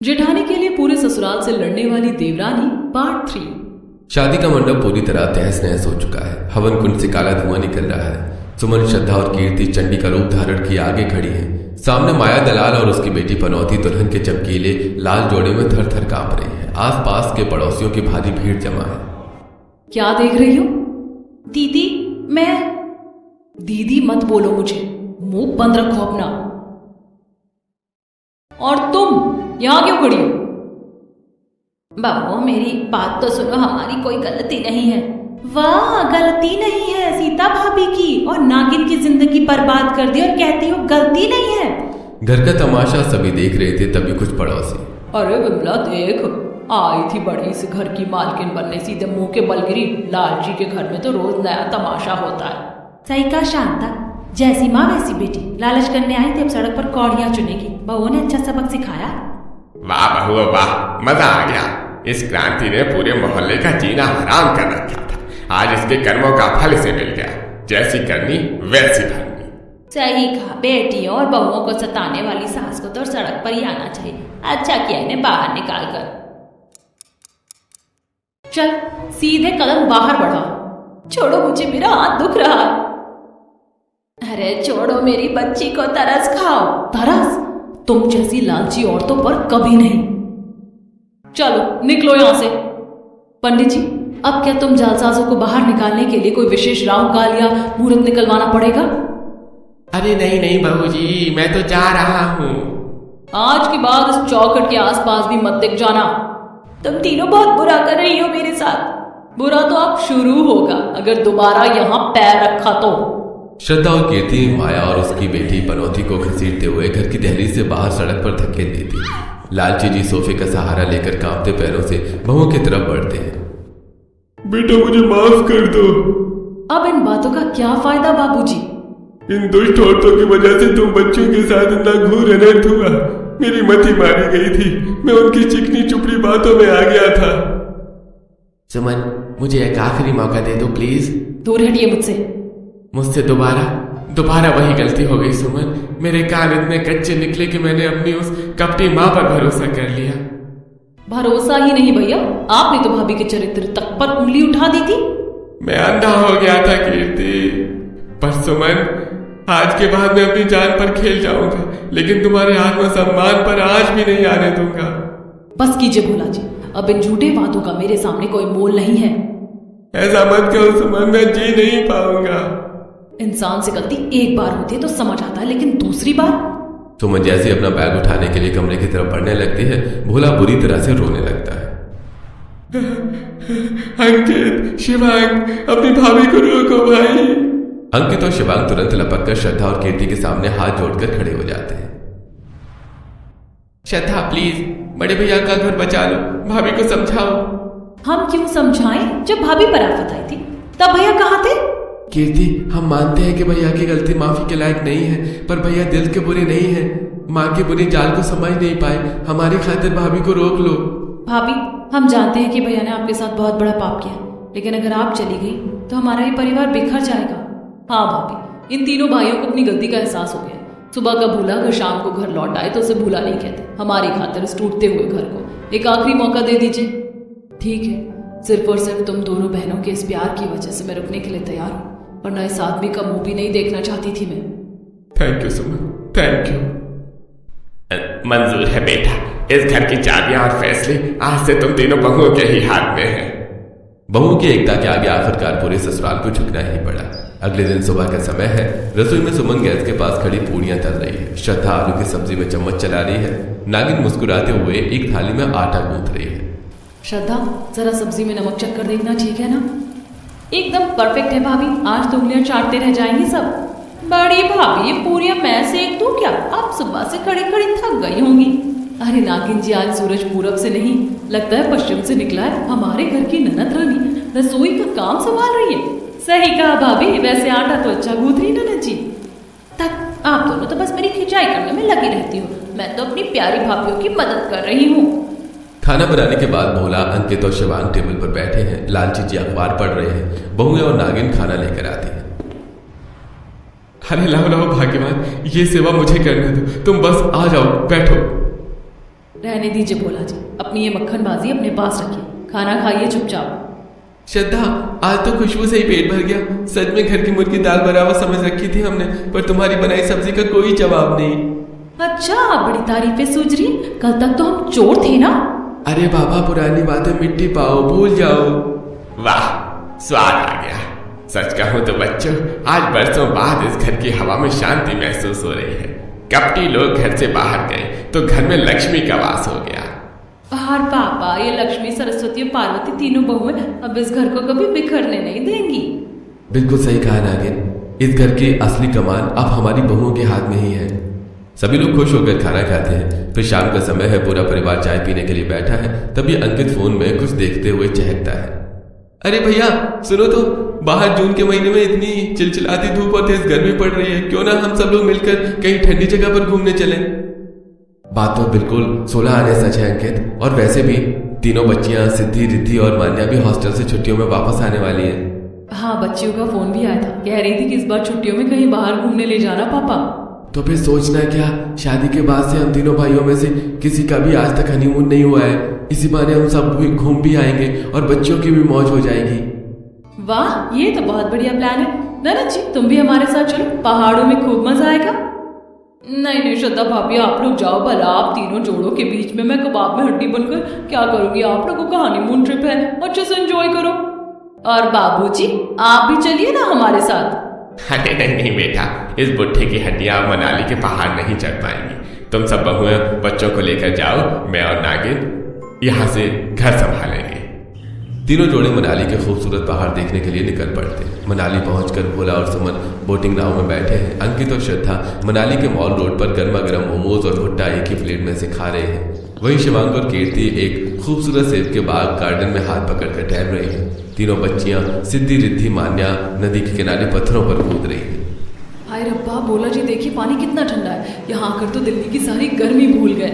जेठानी के लिए पूरे ससुराल से लड़ने वाली देवरानी पार्ट 3। शादी का मंडप पूरी तरह तहस नहस हो चुका है। हवन कुंड से काला धुआं निकल रहा है। सुमन, श्रद्धा और कीर्ति चंडी का रूप धारण किए आगे खड़ी है। सामने माया दलाल और उसकी बेटी पनौती दुल्हन के चमकीले लाल जोड़े में थर थर कांप रही है। आसपास के पड़ोसियों की भारी भीड़ जमा है। क्या देख रही हो? दीदी, मैं। दीदी मत बोलो मुझे, मुंह बंद रखो अपना। और तुम यहां क्यों खड़ी हो? बाबू, मेरी बात तो सुनो, हमारी कोई गलती नहीं है। वाह, गलती नहीं है सीता भाभी की, और नागिन की जिंदगी बर्बाद कर दी और कहती हो गलती नहीं है। घर का तमाशा सभी देख रहे थे, तभी कुछ पड़ोसी, अरे विमला देख, आई थी बड़ी से घर की मालकिन बनने, सीधे मुंह के बल गिरी। लालजी के घर में तो रोज नया तमाशा होता है। सही कहा शांता, जैसी माँ वैसी बेटी। लालच करने आई थी, अब सड़क पर कौड़ियां चुनेगी। बहू ने अच्छा सबक सिखाया। वाह बहू वाह, मजा आ गया। इस क्रांति ने पूरे मोहल्ले का जीना हराम कर रखा था। आज इसके कर्मों का फल इसे मिल गया। जैसी करनी वैसी भरनी। सही कहा, बेटियों और बहुओं को सताने वाली सास को तो सड़क पर ही आना चाहिए। अच्छा किया इन्हें बाहर निकाल कर। चल सीधे कदम बाहर बढ़ा। छोड़ो मुझे, मेरा हाथ दुख रहा। अरे छोड़ो, मेरी बच्ची को तरस खाओ। तरस? तुम जैसी लालची औरतों पर कभी नहीं। चलो निकलो यहां से। पंडित जी, अब क्या तुम जालसाजों को बाहर निकालने के लिए कोई विशेष राहु काल या मुहूर्त निकलवाना पड़ेगा? अरे नहीं नहीं बहू जी, मैं तो जा रहा हूँ। आज के बाद इस चौखट के आसपास भी मत दिख जाना। तुम तीनों बहुत बुरा कर रही हो मेरे साथ। बुरा तो अब शुरू होगा अगर दोबारा यहाँ पैर रखा तो। श्रद्धा और कीर्ति माया और उसकी बेटी पनौती को घसीटते हुए घर की दहलीज से बाहर सड़क पर धकेल देती। लालची जी सोफे का सहारा लेकर कांपते पैरों से बहू की तरफ बढ़ते हैं। बेटा मुझे माफ कर दो। अब इन बातों का क्या फायदा बाबूजी? इन दुष्ट औरतों की वजह से तुम बच्चों के साथ इतना घूर अनर्थ हुआ। मेरी मति मारी गई थी। मैं उनकी चिकनी चुपड़ी बातों में आ गया था। सुमन, मुझे एक आखिरी मौका दे दो प्लीज। दूर हटिए मुझसे। मुझसे दोबारा वही गलती हो गई सुमन। मेरे कान इतने कच्चे निकले कि मैंने अपनी उस कपटी माँ पर भरोसा कर लिया। भरोसा ही नहीं भैया, आपने तो भाभी के चरित्र तक पर उंगली उठा दी थी। मैं अंधा हो गया था कीर्ति। पर सुमन, आज के बाद मैं अपनी जान पर खेल जाऊंगा, लेकिन तुम्हारे आत्मसम्मान पर आज भी नहीं आने दूंगा। बस कीजिए भोला जी, अब इन झूठे वादों का मेरे सामने कोई मोल नहीं है। ऐसा मत करो सुमन, मैं जी नहीं पाऊंगा। इंसान से गलती एक बार होती है तो समझ आता है, लेकिन दूसरी बार? सुमन जैसे अपना बैग उठाने के लिए कमरे की तरफ बढ़ने लगती है, भोला बुरी तरह से रोने लगता है। अंकित, शिवांग, अपनी भाभी को रोको भाई। अंकित और शिवांग तुरंत लपक कर श्रद्धा और कीर्ति के सामने हाथ जोड़कर खड़े हो जाते हैं। श्रद्धा प्लीज, बड़े भैया का घर बचा लो, भाभी को समझाओ। हम क्यों समझाएं? जब भाभी पर आफत आई थी तब भैया कहाँ थे? कीर्ति, हम मानते हैं कि भैया की गलती माफी के लायक नहीं है, पर भैया दिल के बुरे नहीं है। माँ की बुरी चाल को समझ नहीं पाए। हमारी खातिर भाभी को रोक लो। भाभी, हम जानते हैं कि भैया ने आपके साथ बहुत बड़ा पाप किया, लेकिन अगर आप चली गई तो हमारा ये परिवार बिखर जाएगा। हाँ भाभी, इन तीनों भाइयों को अपनी गलती का एहसास हो गया। सुबह का भूला अगर शाम को घर लौट आए तो उसे भूला नहीं कहते। हमारी खातिर इस टूटते हुए घर को एक आखिरी मौका दे दीजिए। ठीक है, सिर्फ और सिर्फ तुम दोनों बहनों के इस प्यार की वजह से मैं रुकने के लिए तैयार हूँ, वरना इस आदमी का मुंह भी नहीं देखना चाहती थी मैं। Thank you Suman, thank you. मंजूर है बेटा, इस घर की चाबियां और फैसले आज से तुम तीनों बहुओं के ही हाथ में हैं। बहू की एकता के आगे आखिरकार पूरे ससुराल को झुकना ही पड़ा। अगले दिन सुबह का समय है। रसोई में सुमन गैस के पास खड़ी पूड़ियां तल रही है। श्रद्धा आलू की सब्जी में चम्मच चला रही है। नागिन मुस्कुराते हुए एक थाली में आटा गूंथ रही है। श्रद्धा, जरा सब्जी में नमक चख कर देखना, ठीक है ना? एकदम परफेक्ट है भाभी, आज तो उंगलियां चाटते रह जाएंगी सब। बड़ी भाभी, ये पूरियां मैं सेक दूं क्या? आप सुबह से खड़ी खड़ी थक गई होंगी। अरे नागिन जी, आज सूरज पूरब से नहीं, लगता है पश्चिम से निकला है। हमारे घर की ननद रानी रसोई का काम संभाल रही है। सही कहा भाभी, वैसे आटा तो अच्छा गूंथ रही ननद जी। तक आप दोनों तो बस मेरी खिंचाई करने में लगी रहती हो। मैं तो अपनी प्यारी भाभीयों की मदद कर रही हूँ। खाना बनाने के बाद भोला, अंकित और शिवांग टेबल पर बैठे हैं। लालची जी अखबार पढ़ रहे हैं। बहुएं और नागिन खाना लेकर आती हैं। अरे लाओ लाओ भाग्यवान, ये सेवा मुझे करने दो। तुम बस आ जाओ, बैठो। रहने दीजिए भोला जी, अपनी ये मक्खनबाजी अपने पास रखिए, खाना खाइए चुपचाप। श्रद्धा, आज तो खुशबू से ही पेट भर गया। सच में घर की मुर्गी दाल बराबर समझ रखी थी हमने, पर तुम्हारी बनाई सब्जी का कोई जवाब नहीं। अच्छा, बड़ी तारीफें सूझ रही। कल तक तो हम चोर थे ना। अरे बाबा, पुरानी बातें मिट्टी पाओ, भूल जाओ। वाह, स्वाद आ गया। सच कहूं तो बच्चों, आज बरसों बाद इस घर की हवा में शांति महसूस हो रही है। कपटी लोग घर से बाहर गए तो घर में लक्ष्मी का वास हो गया। और पापा, ये लक्ष्मी, सरस्वती और पार्वती तीनों बहुएं अब इस घर को कभी बिखरने नहीं देंगी। बिल्कुल सही कहा नागिन, इस घर की असली कमान अब हमारी बहुओं के हाथ में ही है। सभी लोग खुश होकर खाना खाते हैं। फिर शाम का समय है, पूरा परिवार चाय पीने के लिए बैठा है। तभी अंकित फोन में कुछ देखते हुए चहकता है। अरे भैया सुनो तो, बाहर जून के महीने में इतनी चिलचिलाती धूप और तेज गर्मी पड़ रही है, क्यों ना हम सब लोग मिलकर कहीं ठंडी जगह पर घूमने चलें। बात तो बिल्कुल 16 आने सच है अंकित, और वैसे भी तीनों बच्चियां सिद्धि, रिद्धि और मान्या भी हॉस्टल से छुट्टियों में वापस आने वाली हैं। हाँ, बच्चियों का फोन भी आया था, कह रही थी कि इस बार छुट्टियों में कहीं बाहर घूमने ले जाना पापा। तो फिर सोचना क्या, शादी के बाद से हम तीनों भाइयों में से किसी का भी आज तक हनीमून नहीं हुआ है। इसी बहाने हम सब घूम भी आएंगे और बच्चों की भी मौज हो जाएगी। वाह, ये तो बहुत बढ़िया प्लान है। ननद जी, तुम भी हमारे साथ चलो, पहाड़ों में खूब मजा आएगा। नहीं श्रद्धा भाभी, आप लोग जाओ भला। आप तीनों जोड़ों के बीच में मैं कबाब में हड्डी बनकर क्या करूंगी? आप लोगों का हनीमून ट्रिप है, अच्छे से एंजॉय करो। और बाबूजी, आप भी चलिए ना हमारे साथ। अरे नहीं बेटा, इस बुट्ठे की हड्डियां मनाली के पहाड़ नहीं चढ़ पाएंगी। तुम सब बहुएं बच्चों को लेकर जाओ, मैं और नागिन यहाँ से घर संभालेंगे। तीनों जोड़े मनाली के खूबसूरत पहाड़ देखने के लिए निकल पड़ते हैं। मनाली पहुंचकर भोला और सुमन बोटिंग नाव में बैठे हैं। अंकित और श्रद्धा मनाली के मॉल रोड पर गर्मा गर्म मोमोज और भुट्टा एक ही प्लेट में से खा रहे हैं। वहीं शिवांग और कीर्ति एक खूबसूरत सेब के बाग गार्डन में हाथ पकड़कर टहल रही हैं। तीनों बच्चियां सिद्धि, रिद्धि, मान्या नदी के किनारे पत्थरों पर कूद रही हैं। हाय रब्बा, भोला जी देखिए पानी कितना ठंडा है। यहाँ आकर तो दिल्ली की सारी गर्मी भूल गए।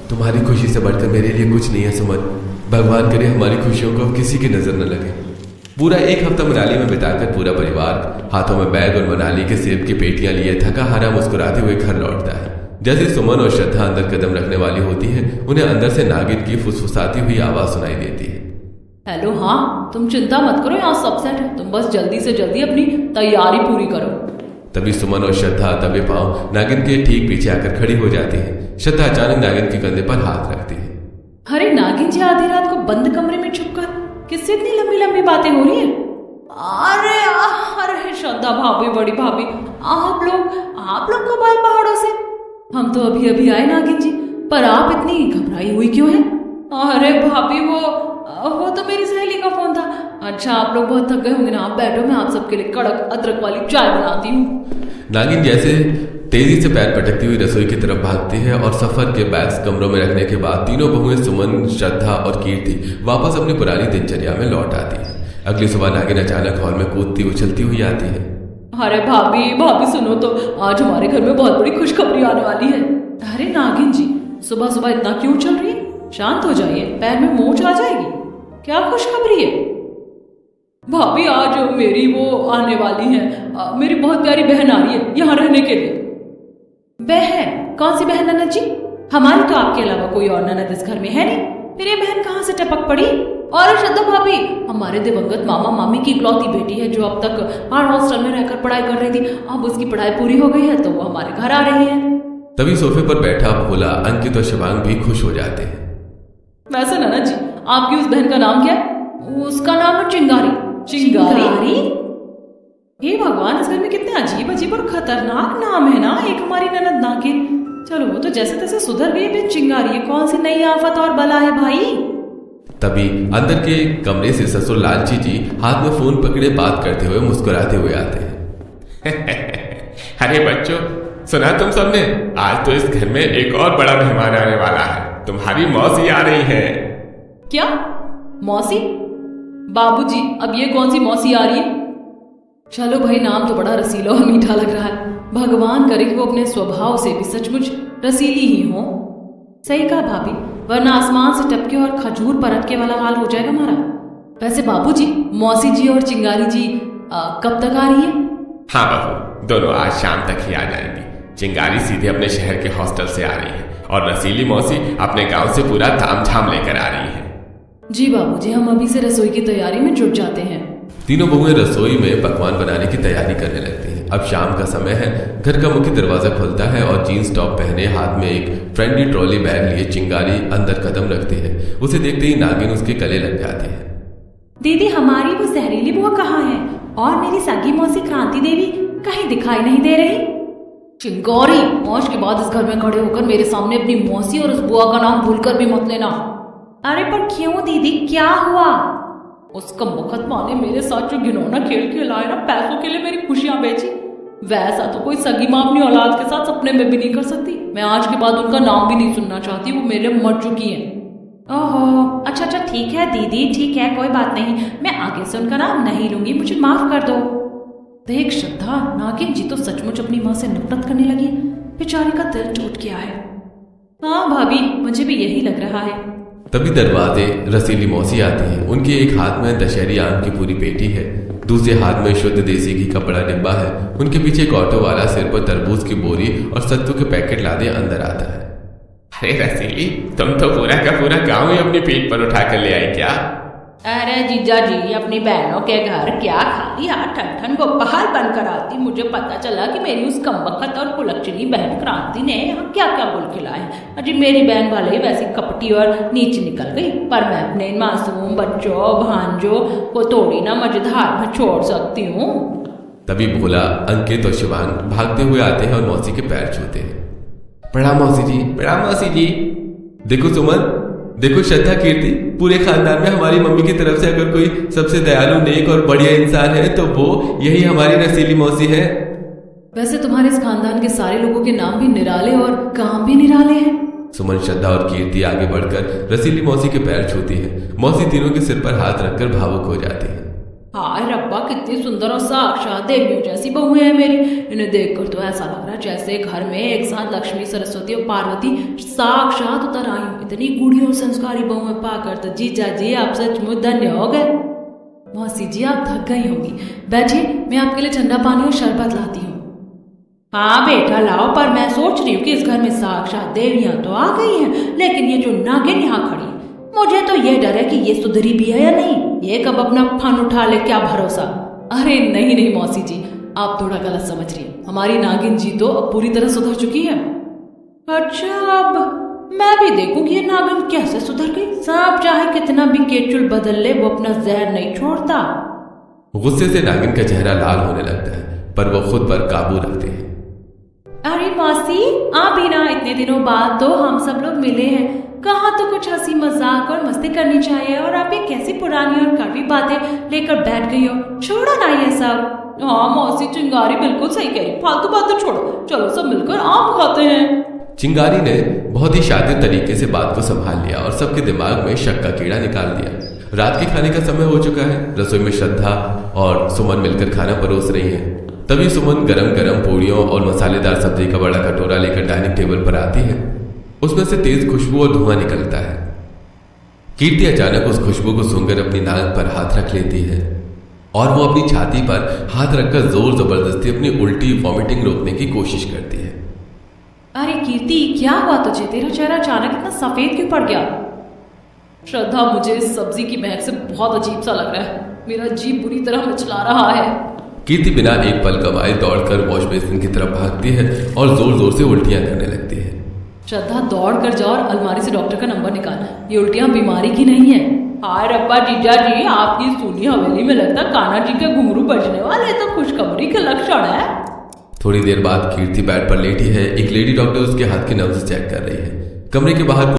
तुम्हारी खुशी से बढ़कर मेरे लिए कुछ नहीं है सुमन। भगवान करे हमारी खुशियों को अब किसी की नजर न लगे। पूरा एक हफ्ता मनाली में बिताकर पूरा परिवार हाथों में बैग और मनाली के सेब की पेटियां लिए थका हारा मुस्कुराते हुए घर लौटता है। जैसे सुमन और श्रद्धा अंदर कदम रखने वाली होती है, उन्हें अंदर से नागिन की फुसफुसाती हुई आवाज सुनाई देती है। हेलो, हाँ तुम चिंता मत करो, यहाँ सब सेट है। तुम बस जल्दी से जल्दी अपनी तैयारी पूरी करो। तभी सुमन और श्रद्धा दबे पांव नागिन के ठीक पीछे आकर खड़ी हो जाती है। श्रद्धा अचानक नागिन के कंधे पर हाथ रखती है। अरे नागिन जी, आधी रात को बंद कमरे में छुपकर किससे इतनी लंबी लंबी बातें हो रही हैं? अरे श्रद्धा भाभी, बड़ी भाभी, आप लोग कब आए पहाड़ों से? हम तो अभी अभी आए नागिन जी, पर आप इतनी घबराई हुई क्यों हैं? अरे भाभी, वो तो मेरी सहेली का फोन था। अच्छा, आप लोग बहुत थक गए होंगे ना, आप बैठो, मैं आप सबके लिए कड़क अदरक वाली चाय बनाती हूँ। नागिन जैसे तेजी से पैर पटकती हुई रसोई की तरफ भागती है और सफर के बैग्स कमरों में रखने के बाद तीनों बहुएं सुमन, श्रद्धा और कीर्ति वापस अपनी पुरानी दिनचर्या में लौट आती है। अगली सुबह नागिन अचानक हॉल में कूदती उछलती हुई आती है। अरे भाभी सुनो तो, आज हमारे घर में बहुत बड़ी खुशखबरी आने वाली है। अरे नागिन जी, सुबह सुबह इतना क्यों चल रही है? शांत हो जाइए, पैर में मोच आ जाएगी। क्या खुशखबरी है? भाभी, आज मेरी वो आने वाली है, मेरी बहुत प्यारी बहन आ रही है यहाँ रहने के लिए। बहन? कौन सी बहन ननद जी? हमारी तो आपके अलावा कोई और ननद इस घर में है नहीं, फिर ये बहन कहाँ से टपक पड़ी? और श्रद्धा भाभी, हमारे दिवंगत मामा मामी की इकलौती बेटी है जो अब तक पहाड़ हॉस्टल में रहकर पढ़ाई कर रही थी। अब उसकी पढ़ाई पूरी हो गई है तो वो हमारे घर आ रही है। तभी सोफे पर बैठा भोला, अंकित और शिवांग भी खुश हो जाते हैं। वैसे ननद जी, आपकी उस बहन का नाम क्या है? उसका नाम है चिंगारी। चिंगारी? हे भगवान, इस घर में कितने अजीब अजीब और खतरनाक नाम है ना। एक हमारी ननद नागिन, चलो वो तो जैसे तैसे सुधर गई, लेकिन चिंगारी ये कौन सी नई आफत और बला है भाई? तभी अंदर के कमरे से ससुर लालची जी हाथ में फोन पकड़े बात करते हुए मुस्कुराते हुए आते हैं। अरे बच्चों, सुना तुम सबने? आज तो इस घर में एक और बड़ा मेहमान आने वाला है। तुम्हारी मौसी आ रही है। क्या मौसी? बाबूजी, अब ये कौन सी मौसी आ रही है? चलो भाई, नाम तो बड़ा रसीला और मीठा लग रहा है। भगवान करे कि वो अपने स्वभाव से भी सचमुच रसीली ही हो। सही कहा भाभी, वरना आसमान से टपके और खजूर परटके वाला हाल हो जाएगा हमारा। वैसे बाबूजी, मौसी जी और चिंगारी जी कब तक आ रही है? हाँ बहू, दोनों आज शाम तक ही आ जाएंगी। चिंगारी सीधे अपने शहर के हॉस्टल से आ रही है और रसीली मौसी अपने गांव से पूरा तामझाम लेकर आ रही है। जी बाबूजी, हम अभी से रसोई की तैयारी में जुट जाते हैं। तीनों बहुएं रसोई में पकवान बनाने की तैयारी करने लगती हैं। अब शाम का समय है। घर का मुख्य दरवाजा खुलता है और जीन्स टॉप पहने हाथ में एक फ्रेंडली ट्रॉली बैग लिए चिंगारी अंदर कदम रखती है। उसे देखते ही नागिन उसके गले लग जाती है। दीदी, हमारी वो जहरीली बुआ कहाँ है? और मेरी सगी मौसी क्रांति देवी कहीं दिखाई नहीं दे रही। चिंगारी, आज के बाद इस घर में खड़े होकर मेरे सामने अपनी मौसी और उस बुआ का नाम भूलकर भी मत लेना। अरे पर क्यों दीदी, क्या हुआ? उसका मुकदमा ने मेरे साथ जो घिनौना खेल खेला है ना, पैसों के लिए मेरी खुशियां बेची, वैसा तो कोई सगी माँ अपनी औलाद के साथ सपने में भी नहीं कर सकती। मैं आज के बाद उनका नाम भी नहीं सुनना चाहती, वो मेरे मर चुकी हैं। ओहो, अच्छा ठीक है दीदी, ठीक है, कोई बात नहीं, मैं आगे से उनका नाम नहीं लूंगी, मुझे माफ कर दो। देख श्रद्धा, नागिन जी तो सचमुच अपनी माँ से नफरत करने लगी। बेचारी का दिल टूट गया है। हाँ भाभी, मुझे भी यही लग रहा है। तभी दरवाजे रसीली मौसी आती है। उनके एक हाथ में दशहरी आम की पूरी पेटी है, दूसरे हाथ में शुद्ध देसी घी का बड़ा डिब्बा है। उनके पीछे एक ऑटो वाला सिर पर तरबूज की बोरी और सत्तू के पैकेट लादे अंदर आता है। अरे रसीली, तुम तो पूरा का पूरा गांव ही अपनी पीठ पर उठा कर ले आई क्या? अरे जीजा जी, अपनी बहनों के घर क्या खाली हाथ ठन को पहाड़ बनकर आती। मुझे पता चला कि मेरी उस कमबख्त और कुलक्षणी बहन क्रांति ने यहाँ क्या क्या गुल खिलाए। अजी मेरी बहन वाले ही वैसी कपटी और नीचे निकल गई, पर मैं अपने मासूम बच्चों भांजों को थोड़ी ना मझधार में छोड़ सकती हूँ। तभी भोला, अंकित और शिवांग भागते हुए आते हैं और मौसी के पैर छूते हैं। प्रणाम मौसी जी, प्रणाम मौसी जी। देखो सुमन, देखो श्रद्धा, कीर्ति, पूरे खानदान में हमारी मम्मी की तरफ से अगर कोई सबसे दयालु, नेक और बढ़िया इंसान है तो वो यही हमारी रसीली मौसी है। वैसे तुम्हारे इस खानदान के सारे लोगों के नाम भी निराले और काम भी निराले हैं। सुमन, श्रद्धा और कीर्ति आगे बढ़कर रसीली मौसी के पैर छूती है। मौसी तीनों के सिर पर हाथ रखकर भावुक हो जाती है। हाय रब्बा, कितनी सुंदर और साक्षात देवियों जैसी बहुएं हैं मेरी। इन्हें देखकर तो ऐसा लग रहा है जैसे घर में एक साथ लक्ष्मी, सरस्वती और पार्वती साक्षात उतर आई हूँ। इतनी गुड़ी और संस्कारी बहुएं पाकर तो जीजा जी आप सचमुच धन्य हो गए। मौसी जी, आप थक गई होंगी, बैठिए, मैं आपके लिए ठंडा पानी और शरबत लाती हूँ। हाँ बेटा लाओ, पर मैं सोच रही हूँ कि इस घर में साक्षात देवियां तो आ गई हैं, लेकिन ये जो नागिन यहाँ खड़ी, मुझे तो ये डर है कि ये सुधरी भी है या नहीं। ये कब अपना फन उठा ले, क्या भरोसा। अरे नहीं मौसी जी, आप थोड़ा गलत समझ रही हैं। हमारी नागिन जी तो अब पूरी तरह सुधर चुकी है। अच्छा, अब मैं भी देखूं कि ये नागिन कैसे सुधर गई। सांप चाहे कितना भी केचुल बदल ले, वो अपना जहर नहीं छोड़ता। गुस्से से नागिन का चेहरा लाल होने लगता है, पर वो खुद पर काबू रखते हैं। अरे मौसी, आप ही ना, इतने दिनों बाद तो हम सब लोग मिले हैं, कहाँ तो कुछ हंसी मजाक और मस्ती करनी चाहिए, और आप ये कैसी पुरानी और कड़वी बातें लेकर बैठ गई हो। छोड़ो ना ये सब। हाँ मौसी, चिंगारी बिल्कुल सही कह रही, फालतू बातें छोड़ो, चलो सब मिलकर आम खाते हैं। चिंगारी ने बहुत ही शातिर तरीके से बात को संभाल लिया और सबके दिमाग में शक का कीड़ा निकाल दिया। रात के खाने का समय हो चुका है। रसोई में श्रद्धा और सुमन मिलकर खाना परोस रही हैं। तभी सुमन गरम गरम पूड़ियों और मसालेदार सब्जी का बड़ा कटोरा लेकर डाइनिंग टेबल पर आती है। उसमें से तेज खुशबू और धुआं निकलता है। कीर्ति अचानक उस खुशबू को सूंघकर अपनी नाक पर हाथ रख लेती है और वो अपनी छाती पर हाथ रखकर जोर जबरदस्ती अपनी उल्टी वॉमिटिंग रोकने की कोशिश करती है। अरे कीर्ति, क्या हुआ तुझे? तेरा चेहरा अचानक इतना सफेद क्यों पड़ गया? श्रद्धा, मुझे इस सब्जी की महक से बहुत अजीब सा लग रहा है। मेरा जी बुरी तरह मिचला रहा है। कीर्ति बिना एक पल गवाए दौड़कर वॉश बेसिन की तरफ भागती है और जोर जोर से उल्टियां करने लगती है। श्रद्धा, दौड़ कर जाओ और अलमारी से डॉक्टर का नंबर निकाल। ये उल्टियां बीमारी की नहीं है। हाय रब्बा जीजा जी, आपकी सूनी हवेली में लगता कान्हा जी के घुंघरू बजने वाले, तो खुशखबरी के लक्षण है। थोड़ी देर बाद कीर्ति बेड पर लेटी है। एक लेडी डॉक्टर उसके हाथ के नब्ज चेक कर रही है। कमरे के बाहर